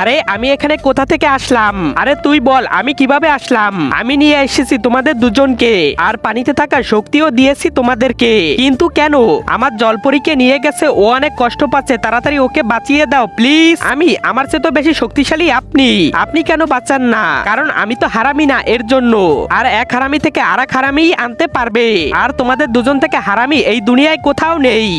আরে আমি এখানে কোথা থেকে আসলাম? আরে তুই বল আমি কিভাবে আসলাম? আমি নিয়ে এসেছি তোমাদের দুজনকে, আর পানিতে থাকা শক্তিও দিয়েছি তোমাদেরকে, কিন্তু কেন? আমার জলপরীকে নিয়ে গেছে, ও অনেক কষ্ট পাচ্ছে, তাড়াতাড়ি ওকে বাঁচিয়ে দাও প্লিজ। আমার চেয়ে তো বেশি শক্তিশালী আপনি। আপনি কেন বাঁচান না? কারণ আমি তো হারামি না, এর জন্য। আর এক হারামি থেকে আর এক হারামি আনতে পারবে, আর তোমাদের দুজন থেকে হারামি এই দুনিয়ায় কোথাও নেই।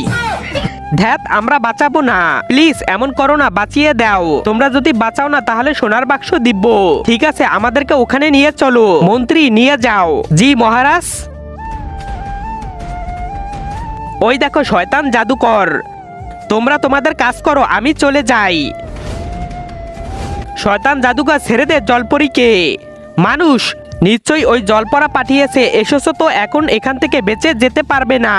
ধ্যাত, আমরা বাঁচাবো না, প্লিজ এমন করো না, বাঁচিয়ে দাও। তোমরা যদি বাঁচাও না তাহলে সোনার বাক্স দিব। ঠিক আছে, আমাদেরকে ওখানে নিয়ে চলো। মন্ত্রী নিয়ে যাও। জি মহারাজ। ওই দেখো শয়তান জাদুকর, তোমরা তোমাদের কাজ করো, আমি চলে যাই। শয়তান জাদুকর ছেড়ে দে জলপরীকে। মানুষ নিশ্চয়ই ওই জলপরা পাঠিয়েছে, এসেছো তো এখন এখান থেকে বেঁচে যেতে পারবে না।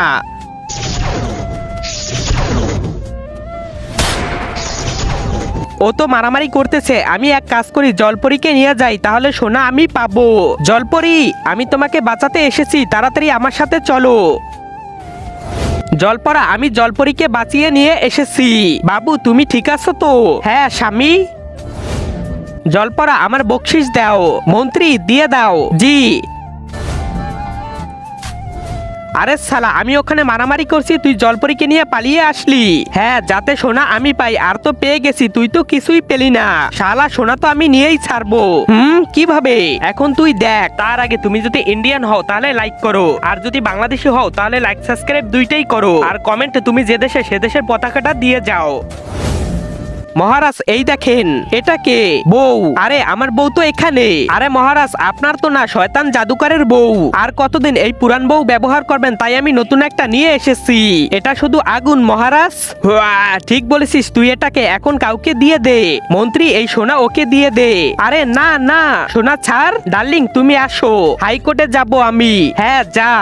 ও তো মারামারি করতেছে, আমি এক কাজ করি, জলপরীকে নিয়ে যাই, তাহলে সোনা আমি পাবো। জলপরী, আমি তোমাকে বাঁচাতে এসেছি, তাড়াতাড়ি আমার সাথে চলো। জলপরা, আমি জলপরীকে বাঁচিয়ে নিয়ে এসেছি। বাবু তুমি ঠিক আছো তো? হ্যাঁ স্বামী। জলপরা, আমার বকশিস দাও। মন্ত্রী দিয়ে দাও। জি। আরে শালা, আমি ওখানে মারামারি করছি, তুই জলপরীকে নিয়ে পালিয়ে আসলি। হ্যাঁ, যাতে সোনা আমি পাই, আর তো পেয়ে গেছি, তুই তো কিছুই পেলি না। শালা, সোনা তো আমি নিয়েই ছাড়বো। কিভাবে? এখন তুই দেখ। তার আগে তুমি যদি ইন্ডিয়ান হও তাহলে লাইক করো, আর যদি বাংলাদেশি হও তাহলে লাইক সাবস্ক্রাইব দুইটাই করো, আর কমেন্টে তুমি যে দেশে সে দেশের পতাকাটা দিয়ে যাও। মহারাজ এই দেখেন, এটা কে? বউ। আরে আমার বউ তো এখানে। আরে মহারাজ, আপনার তো না, শয়তান জাদুকরের বউ। আর কতদিন এই পুরান বউ ব্যবহার করবেন, তাই আমি নতুন একটা নিয়ে এসেছি। এটা শুধু আগুন মহারাজ। ঠিক বলেছিস তুই, এটাকে এখন কাউকে দিয়ে দে। মন্ত্রী, এই সোনা ওকে দিয়ে দে। আরে না না, সোনা ছাড়। ডার্লিং তুমি আসো, হাইকোর্টে যাব আমি। হ্যাঁ যা।